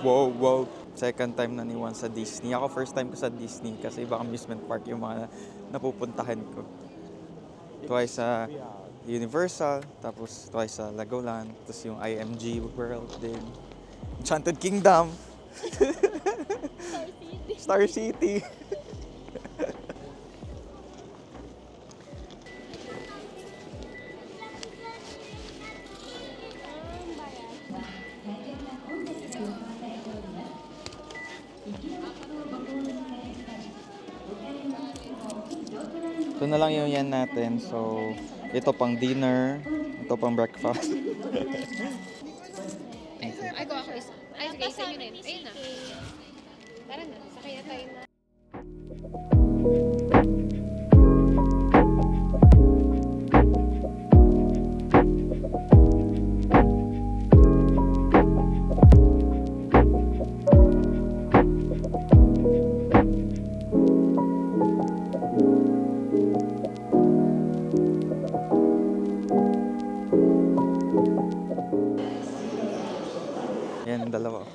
Wow, wow. Second time na ni Juan sa Disney. Ako first time ko sa Disney kasi ibang amusement park yung mga napupuntahan ko. Twice sa Universal, tapos twice sa Legoland, tapos yung IMG World din. Enchanted Kingdom. Star City. Ito na lang yung yan natin. So, ito pang dinner, ito pang breakfast. Ay, ko ako isa. Ay, sige, isa yun eh. Ayun na. Tara na, sakay na tayo na. Yan, dalawa.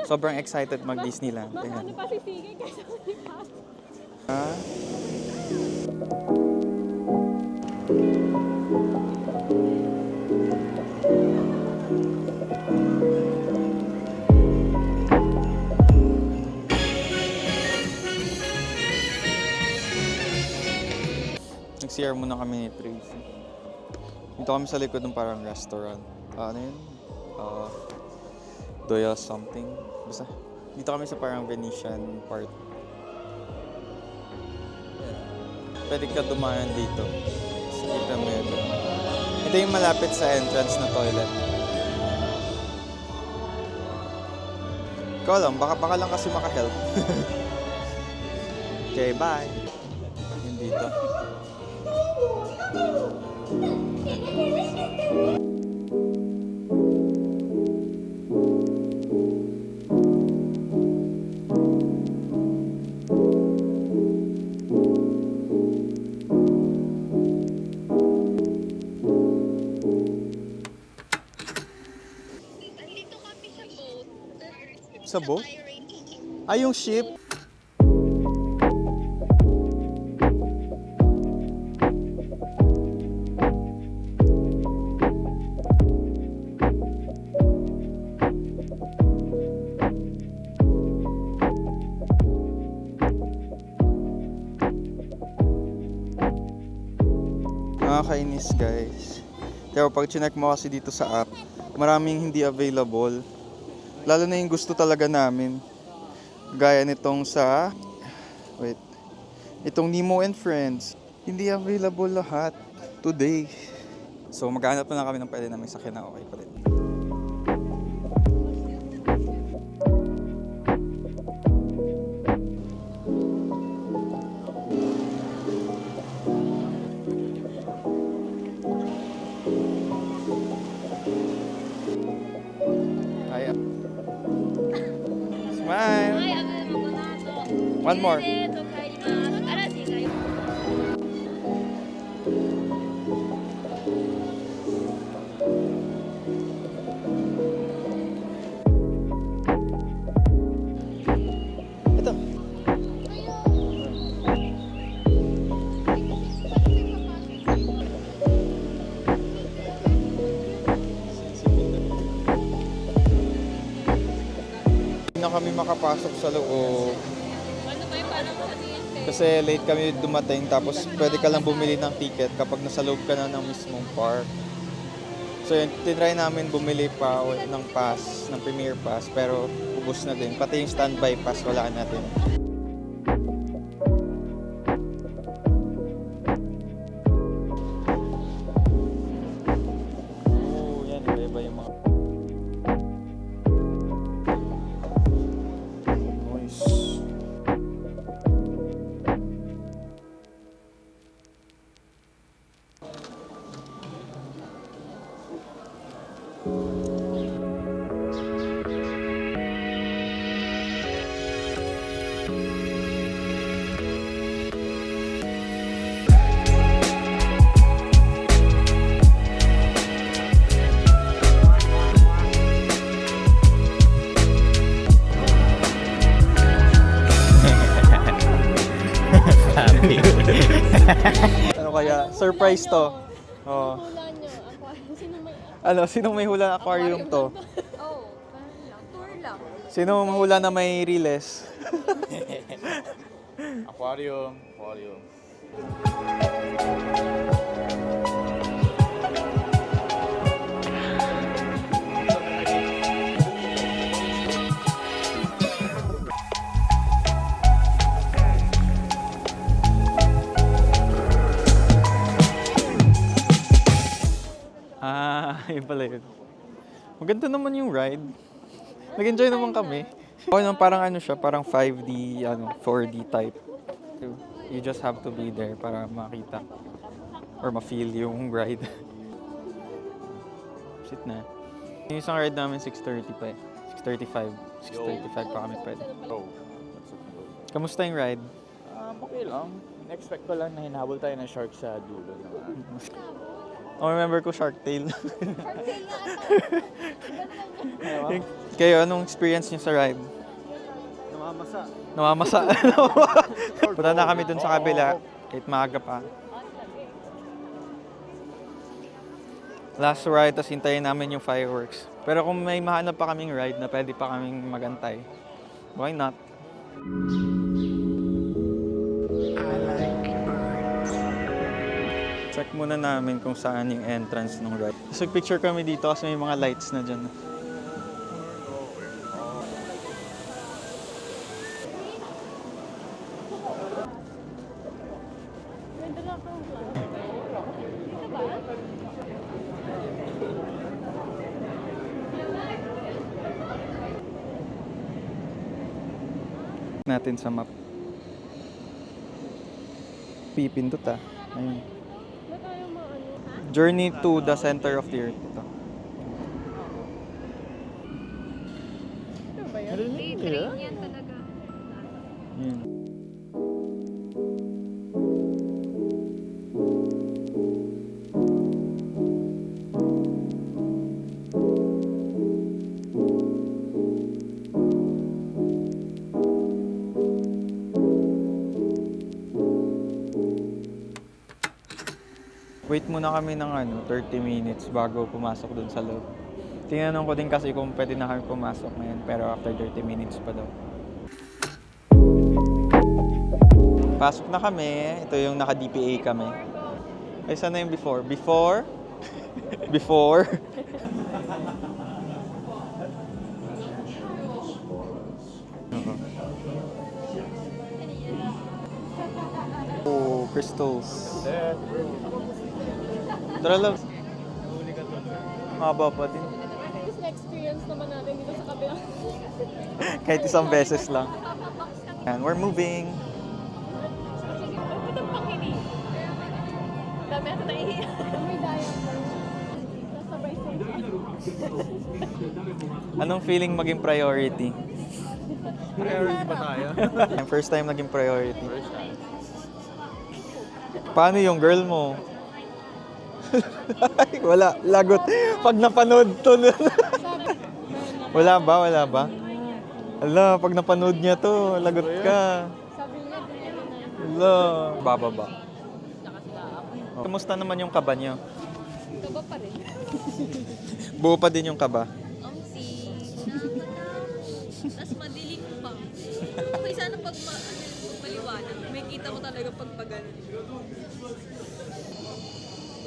Sobrang excited mag-Disneyland. Mas Ayan. ano pa sisigay kaysa manipas. Ah, nag-CR muna kami ni Tracy. Dito kami sa likod ng parang restaurant. Ano yun? Doya something. Basta, dito kami sa parang Venetian part. Pwede ka dumaan dito. Kita mo yun. Ito yung malapit sa entrance na toilet. Ikaw lang, baka lang kasi maka-help. Okay, bye. Yun dito. Andito kami sa boat. Sa boat? Ay, yung ship. Nakakainis guys. Pero pag chinek mo kasi dito sa app, maraming hindi available. Lalo na yung gusto talaga namin. Gaya nitong sa... Wait. Itong Nemo and Friends. Hindi available lahat today. So maghanap na lang kami ng pwede namin sakyan na okay pa rin. Ay, smile! One more. Ito. Hindi na kami makapasok sa loob. Ano ba yung parang ano yan? Kasi late kami dumating tapos pwede ka lang bumili ng ticket kapag nasa loob ka na ng mismong park. So yun, tinry namin bumili pa ng pass, ng Premier Pass, pero ubos na din. Pati yung standby pass wala na din. Oh, yan, iba-iba yung mga... Nice. Ano kaya? Surprise to. Oh. Hula nyo. Sino may hula aquarium to? Oh, tour lang. Sino mahula na may riles? Aquarium. Yun pala yun. Maganda naman yung ride. Nag-enjoy naman kami. Okay naman, parang ano siya, parang 5D, 4D type. You just have to be there para makita or ma-feel yung ride. Sit na. Yung isang ride namin 6:30 pa eh. 6:35. 6:35 pa kami pwede. Oh. Kamusta yung ride? Okay lang. In-expect ko lang na hinahabol tayo ng shark sa dulo naman. Remember ko Shark Tale. Kayo, anong experience niyo sa ride? Namamasa. Punta na kami dun sa kabila. Kahit maaga pa. Last ride, tapos hintayin namin yung fireworks. Pero kung may mahanap pa kaming ride na pwede pa kaming magantay, why not? Check muna namin kung saan yung entrance ng ride. So, picture kami dito kasi may mga lights na dyan. Natin sa map. Pipindot Ayun. Journey to the center of the earth. Ito. Train yan talaga. Yun. Wait muna kami ng 30 minutes bago pumasok dun sa loob. Tinanong ko din kasi kung pwede na kami pumasok ngayon, pero after 30 minutes pa daw. Pasok na kami. Ito yung naka-DPA kami. Ay, saan na yung before? Before? Before? Oh, crystals. Tara lang. Haba pa din. Na-experience naman natin dito sa kabila. Kahit isang beses lang. And we're moving. Ito pang kini. Dami ako naihiya. May diaper. Nasabay sa Anong feeling maging priority? Priority ba tayo? First time naging priority. Paano yung girl mo? Ay, wala. Lagot. Pag napanood to. Wala ba? Ala, pag napanood niya to, lagot ka. Sabi niya, Ala. Bababa. Kamusta naman yung kaba niyo? Kaba pa rin. Buo pa din yung kaba. Tapos madilim pa. Okay, sana pag maliwanag, may kita mo talaga pag pagano.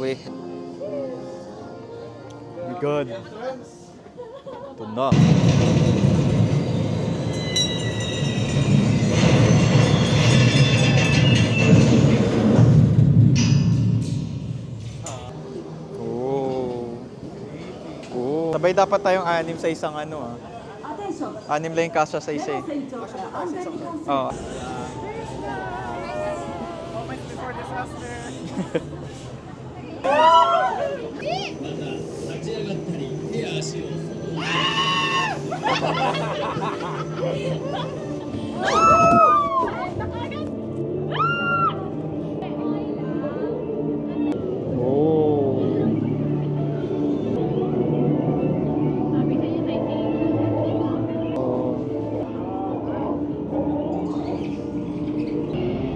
Wait. My God. Ito na. Oh. Sabay dapat tayong anim sa isang Anim lang yung kasya sa isa eh. Oo.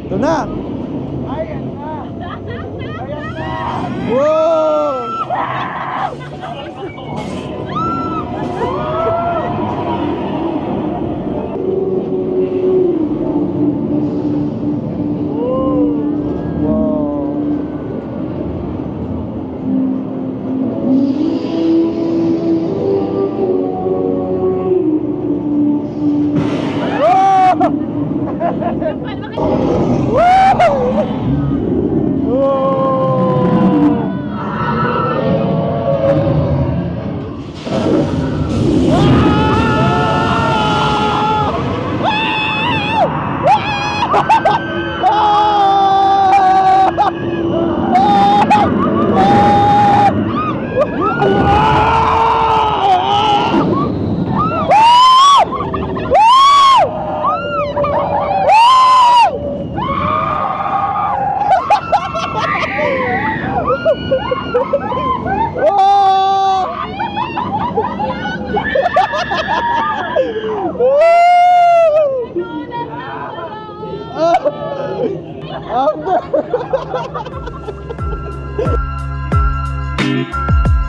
Ito na!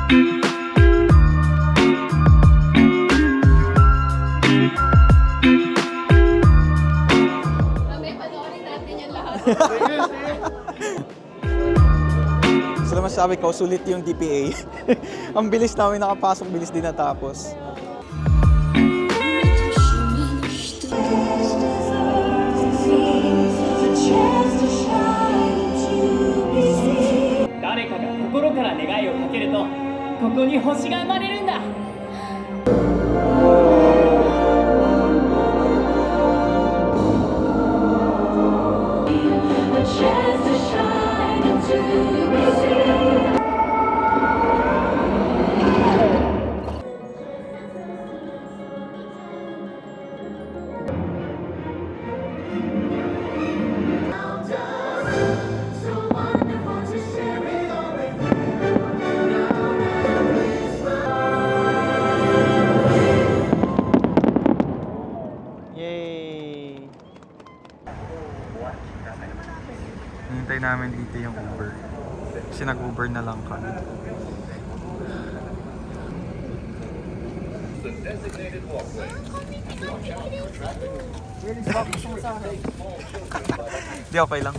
Kami, panoorin natin yung lahat. Sila masasabi ko, sulit yung DPA. Ang bilis namin nakapasok, bilis din natapos. 誰かが心から願いをかけるとここに星が生まれるんだ Yay! Hintay namin dito yung Uber. Kasi nag-Uber na lang kami. Di okay lang.